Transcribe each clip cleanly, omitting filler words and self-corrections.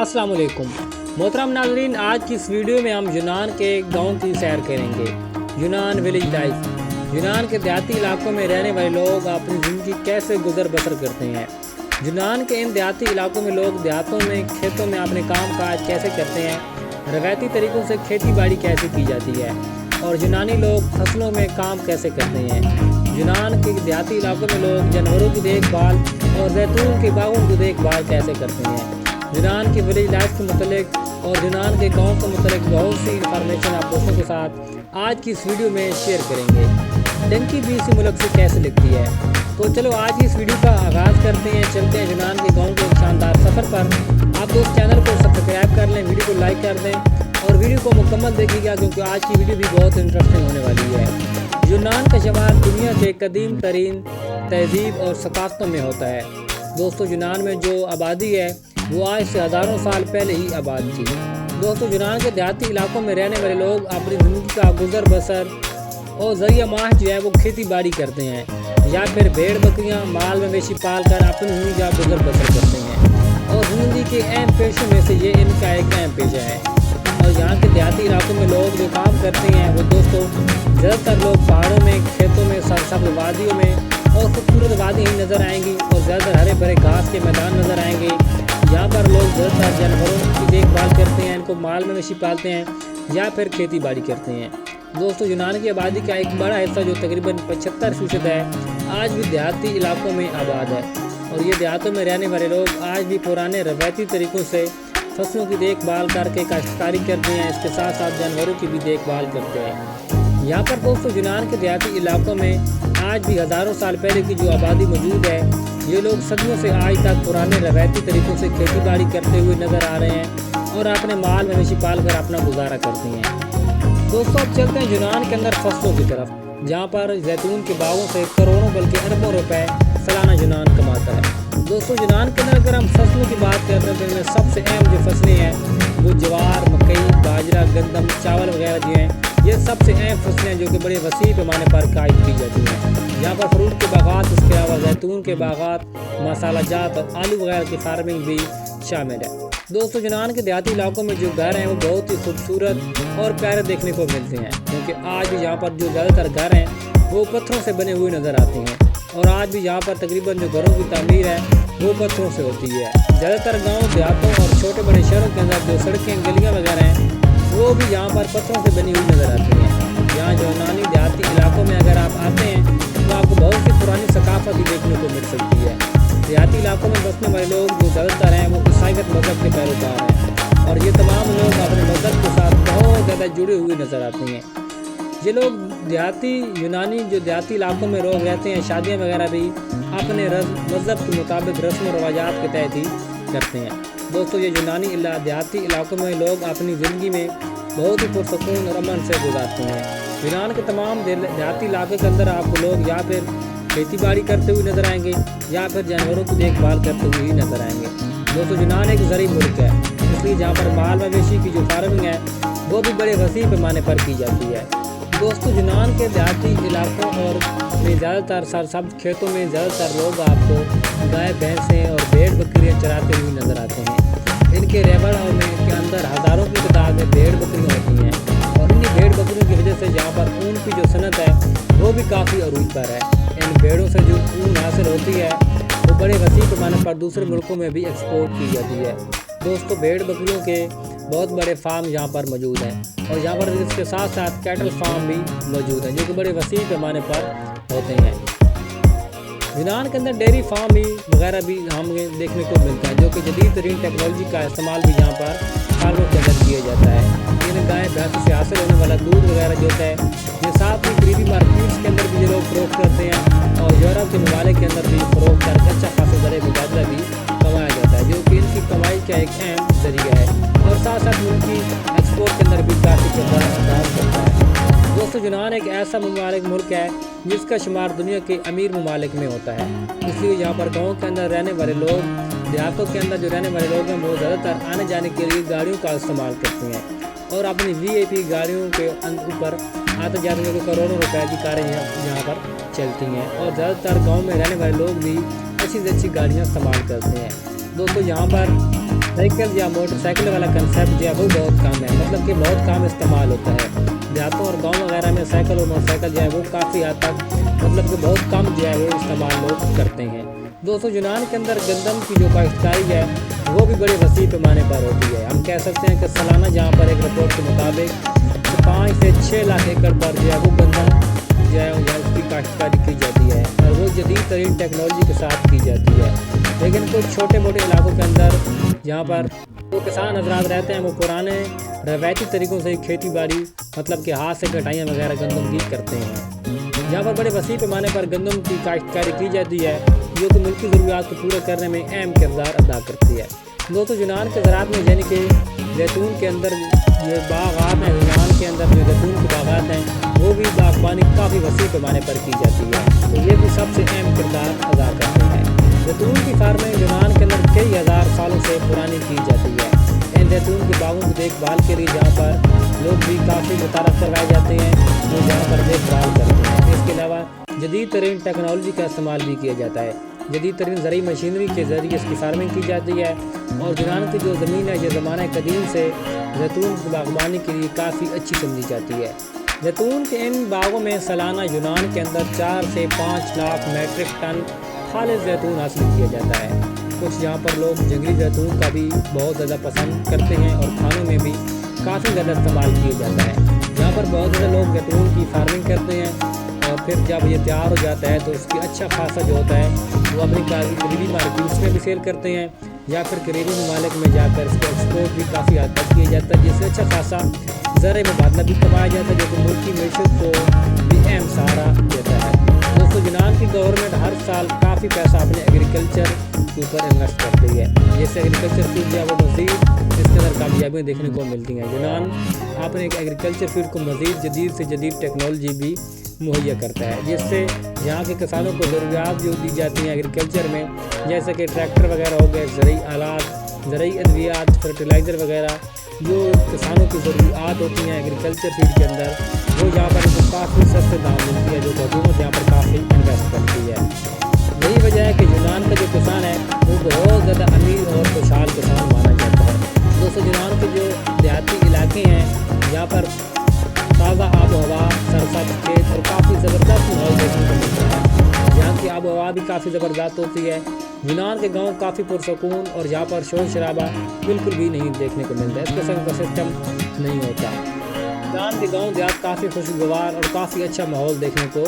अस्सलाम वालेकुम मोहतरम नाज़रीन, आज की इस वीडियो में हम यूनान के गांव की सैर करेंगे। यूनान विलेज लाइफ। यूनान के देहाती इलाकों में रहने वाले लोग अपनी ज़िंदगी कैसे गुजर बसर करते हैं। यूनान के इन देहाती इलाकों में लोग देहातों में खेतों में अपने काम काज कैसे करते हैं, रवायती तरीक़ों से खेती बाड़ी कैसे की जाती है और यूनानी लोग फसलों में काम कैसे करते हैं। यूनान के देहाती इलाकों में लोग जानवरों की देखभाल और जैतून के बागों की देखभाल कैसे करते हैं। यूनान की विलेज लाइफ के मुतल्लिक और यूनान के गाँव के मुतल्लिक बहुत सी इंफॉर्मेशन आप दोस्तों के साथ आज की इस वीडियो में शेयर करेंगे। टंकी भी इसी मुल्क से कैसे लिखती है। तो चलो आज की इस वीडियो का आगाज़ करते हैं। चलते हैं यूनान के गाँव के शानदार सफ़र पर। आप दोस्त चैनल को सब्सक्राइब कर लें, वीडियो को लाइक कर दें और वीडियो को मुकम्मल देखिएगा क्योंकि आज की वीडियो भी बहुत इंटरेस्टिंग होने वाली है। यूनान का शुमार दुनिया के कदीम तरीन तहजीब और सकाफ़तों में होता है। दोस्तों, यूनान में जो आबादी है वो आज से हज़ारों साल पहले ही आबाद थी। दोस्तों, यूनान के देहाती इलाकों में रहने वाले लोग अपनी ज़िंदगी का गुजर बसर और ज़रिया माह जो है वो खेती बाड़ी करते हैं या फिर भेड़ बकरियां माल मवेशी पाल कर अपनी ज़िंदगी का गुजर बसर करते हैं और ज़िंदगी के अहम पेशों में से ये इनका एक अहम पेशा है। और यहाँ के देहाती इलाकों में लोग जो काम करते हैं वो दोस्तों ज़्यादातर लोग पहाड़ों में, खेतों में, सरसब्ज़ वादियों में और खूबसूरत वादी ही नज़र आएंगी और ज़्यादातर हरे भरे घास के मैदान नज़र आएंगे। यहाँ पर लोग ज़्यादातर जानवरों की देखभाल करते हैं, इनको माल मवेशी पालते हैं या फिर खेती बाड़ी करते हैं। दोस्तों, यूनान की आबादी का एक बड़ा हिस्सा जो तकरीबन 75% है आज भी देहाती इलाकों में आबाद है और ये देहातों में रहने वाले लोग आज भी पुराने रवायती तरीक़ों से फसलों की देखभाल करके काश्तकारी करते हैं। इसके साथ साथ जानवरों की भी देखभाल करते हैं। यहाँ पर दोस्तों यूनान के देहाती इलाकों में आज भी हज़ारों साल पहले की जो आबादी मौजूद है, ये लोग सदियों से आज तक पुराने रवायती तरीक़ों से खेती बाड़ी करते हुए नज़र आ रहे हैं और अपने माल मवेशी पाल कर अपना गुजारा करते हैं। दोस्तों, अब चलते हैं यूनान के अंदर फसलों की तरफ, जहाँ पर जैतून के बागों से करोड़ों बल्कि अरबों रुपए सालाना यूनान कमाता है। दोस्तों, यूनान के अंदर अगर हम फसलों की बात करते हैं तो इनमें सबसे अहम जो फसलें हैं वो ज्वार, मकई, बाजरा, गंदम, चावल वगैरह जो हैं, ये सबसे अहम फसलें हैं जो कि बड़े वसीह पैमाने पर काश्त की जाती हैं। यहाँ पर फ्रूट के बागात, इसके अलावा जैतून के बागात, मसाला जात और आलू वगैरह की फार्मिंग भी शामिल है। दोस्तों, यूनान के देहाती इलाकों में जो घर हैं वो बहुत ही खूबसूरत और प्यारे देखने को मिलते हैं क्योंकि आज भी यहाँ पर जो ज़्यादातर घर हैं वो पत्थरों से बने हुए नज़र आते हैं और आज भी यहाँ पर तकरीबन जो घरों की तामीर है वो पत्थरों से होती है। ज़्यादातर गाँव देहातों और छोटे बड़े शहरों के अंदर जो सड़कें गलियाँ वगैरह हैं वो भी यहाँ पर पत्थरों से बनी हुई नज़र आती हैं। यहाँ जो यूनानी देहाती इलाकों में अगर आप आते हैं तो आपको बहुत सी पुरानी सकाफत ही देखने को मिल सकती है। देहाती इलाकों में बसने वाले लोग जो ज़्यादातर हैं वो ईसाईयत मज़हब के पैरोकार हैं और ये तमाम लोग अपने मज़हब के साथ बहुत ज़्यादा जुड़े हुए नज़र आते हैं। ये लोग देहाती यूनानी जो देहाती इलाकों में लोग रहते हैं, शादियाँ वगैरह भी अपने मज़हब के मुताबिक रस्म और रवाजात के तहत ही करते हैं। दोस्तों, ये यूनानी देहाती इलाकों में लोग अपनी ज़िंदगी में बहुत ही पुरसकून और अमन से गुजारते हैं। यूनान के तमाम देहाती इलाके के अंदर आपको लोग या फिर खेती बाड़ी करते हुए नज़र आएंगे या फिर जानवरों की देखभाल करते हुए ही नज़र आएंगे। दोस्तों, यूनान एक ज़रीब मुल्क है, इसलिए जहाँ पर माल मवेशी की जो फार्मिंग है वो भी बड़े वसीह पैमाने पर की जाती है। दोस्तों, यूनान के देहाती इलाकों और में ज़्यादातर सरसब्ज़ खेतों में ज़्यादातर लोग आपको गाय, भैंसें और भेड़ बकरियाँ चराते हुए नज़र आते हैं। इनके रेबड़ और के अंदर हज़ारों की तादाद में भेड़ बकरियाँ होती हैं और इन्हीं भेड़ बकरियों की वजह से यहाँ पर ऊन की जो सनत है वो भी काफ़ी अरूज पर है। इन भेड़ों से जो ऊन हासिल होती है वो बड़े वसीह पैमाने पर दूसरे मुल्कों में भी एक्सपोर्ट की जाती है। दोस्तों, भेड़ बकरियों के बहुत बड़े फार्म यहाँ पर मौजूद हैं और यहाँ पर इसके साथ साथ कैटल फार्म भी मौजूद हैं जो कि बड़े वसीह पैमाने पर होते हैं। यूनान के अंदर डेयरी फार्म भी वगैरह भी हमें देखने को मिलता है जो कि जदीद तरीन टेक्नोलॉजी का इस्तेमाल भी यहाँ पर फार्मों के अंदर किया जाता है। इन गाय भैंस से हासिल होने वाला दूध वगैरह जो होता है ये साथ ही करीबी मार्केट्स के अंदर भी ये लोग फरोख्त करते हैं और यूरोप के ममालिक के अंदर भी फरोख्त करके अच्छा खासा ज़रिए मुबादला भी कमाया जाता है जो कि इनकी कमाई का एक अहम ज़रिया है और साथ साथ मुल्क की एक्सपोर्ट के अंदर भी काफ़ी किरदार अदा करता है। दोस्तों, यूनान एक ऐसा मुल्क है जिसका शुमार दुनिया के अमीर ममालिक में होता है, इसलिए यहाँ पर गाँव के अंदर रहने वाले लोग, देहातों के अंदर जो रहने वाले लोग हैं वो ज़्यादातर आने जाने के लिए गाड़ियों का इस्तेमाल करते हैं और अपनी VIP गाड़ियों के ऊपर आते जाते हुए करोड़ों रुपए की कारें यहाँ पर चलती हैं और ज़्यादातर गाँव में रहने वाले लोग भी अच्छी से अच्छी गाड़ियाँ इस्तेमाल करते हैं। दोस्तों, यहाँ पर साइकिल या मोटरसाइकिल वाला कंसेप्ट जो है वो बहुत कम है, मतलब कि बहुत कम इस्तेमाल होता है। देहातों और गाँव वगैरह में साइकिल और मोटरसाइकिल जो है वो काफ़ी हद तक मतलब कि बहुत कम जो है वो इस्तेमाल लोग करते हैं। दोस्तों यूनान के अंदर गंदम की जो काश्तकारी है वो भी बड़े वसी पैमाने पर होती है। हम कह सकते हैं कि सालाना जहाँ पर एक रिपोर्ट के मुताबिक 5 से 6 लाख एकड़ पर जो है वो गंदम जो है उसकी काश्तकारी की जाती है और वो जदीद तरीन टेक्नोलॉजी के साथ की जाती है। लेकिन कुछ छोटे मोटे इलाकों के अंदर जहाँ पर जो किसान हजरात रहते हैं वो पुराने रवायती तरीक़ों से खेती बाड़ी मतलब कि हाथ से कटाइयाँ वगैरह गंदम की करते हैं। जहाँ पर बड़े वसी पैमाने पर गंदम की काश्तकारी की जाती है जो कि मुल्की ज़रूरियात को पूरा करने में अहम किरदार अदा करती है। दोस्तों यूनान के ज़राअत में यानी कि जैतून के अंदर जो बागात हैं, यूनान के अंदर जो जैतून के बागात हैं वो भी बागबानी काफ़ी वसी पैमाने पर की जाती है, तो ये भी सबसे अहम किरदार अदा करते हैं। जैतून की फार्में यूनान के अंदर कई हज़ार सालों से पुरानी की जाती है। इन जैतून के बागों की देखभाल के लिए जहाँ पर लोग भी काफ़ी मुतारफ़ करवाए जाते हैं वो जहाँ पर देखभाल करते हैं। इसके अलावा जदीद तरीन टेक्नोलॉजी का इस्तेमाल भी किया जाता है। जदीद तरीन ज़रूरी मशीनरी के ज़रिए इसकी फार्मिंग की जाती है और यूनान की जो ज़मीन है ये ज़माने कदीम से जैतून की बागबानी के लिए काफ़ी अच्छी समझी जाती है। जैतून के इन बागों में सालाना यूनान के अंदर 4 से 5 लाख मेट्रिक टन खालिस जैतून हासिल किया जाता है। कुछ यहाँ पर लोग जंगली जैतून का भी बहुत ज़्यादा पसंद करते हैं और खानों में भी काफ़ी ज़्यादा इस्तेमाल किया जाता है। यहाँ पर बहुत ज़्यादा लोग जैतून की फार्मिंग करते हैं और फिर जब ये तैयार हो जाता है तो उसकी अच्छा खासा जो होता है वो अपनी करीबी मार्केट्स में भी सेल करते हैं या फिर करीबी ममालिक में जाकर इसको एक्सपोर्ट भी काफ़ी हद तक किया जाता है, जिससे अच्छा खासा ज़र मुबादला भी कमाया जाता है जो कि मुल्क की मीशत को भी अहम सहारा देता है। दोस्तों यूनान की गवर्नमेंट हर साल काफ़ी पैसा अपने एग्रीकल्चर के ऊपर इन्वेस्ट करती है, जैसे एग्रीकल्चर फील्ड जो है वो मज़ीद इसके अंदर कामयाबियाँ देखने को मिलती हैं। यूनान अपने एग्रीकल्चर फील्ड को मज़ीद जदीद से जदीद टेक्नोलॉजी भी मुहैया करता है, जिससे यहाँ के किसानों को ज़रूरियात जो दी जाती हैं एग्रीकल्चर में, जैसे कि ट्रैक्टर वगैरह हो गए, ज़रूरी आलात, ज़रूरी अद्वियात, फर्टिलाइज़र वगैरह जो किसानों की ज़रूरियात होती हैं एग्रीकल्चर फील्ड के अंदर, वो यहाँ पर इनको काफ़ी सस्ते दाम मिलती है जो हुकूमत यहाँ पर काफ़ी इन्वेस्ट करती है। यही वजह है कि यूनान का जो किसान है वो बहुत ज़्यादा अमीर और खुशहाल किसान माना जाता है। दोस्तों यूनान के जो देहाती इलाके हैं यहाँ पर ताज़ा आब हवा, सरसब्ज़ खेत और काफ़ी ज़बरदस्त माहौल देखने को मिलता है। यहाँ की आब हवा भी काफ़ी ज़बरदस्त होती है। यूनान के गांव काफ़ी पुरसकून और यहाँ पर शोर शराबा बिल्कुल भी नहीं देखने को मिलता है, इस किस्म का सिस्टम नहीं होता। यूनान के गांव देहात काफ़ी खुशगवार और काफ़ी अच्छा माहौल देखने को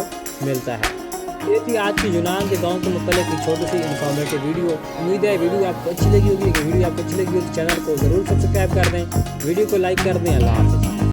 मिलता है। ये थी आज की यूनान के गांव के मुतालिक एक छोटी सी इन्फॉर्मेटिव वीडियो। उम्मीद है वीडियो आपको अच्छी लगी होगी। वीडियो आपको अच्छी लगी हो तो चैनल को ज़रूर सब्सक्राइब कर दें, वीडियो को लाइक कर दें। अल्लाह हाफ़िज़।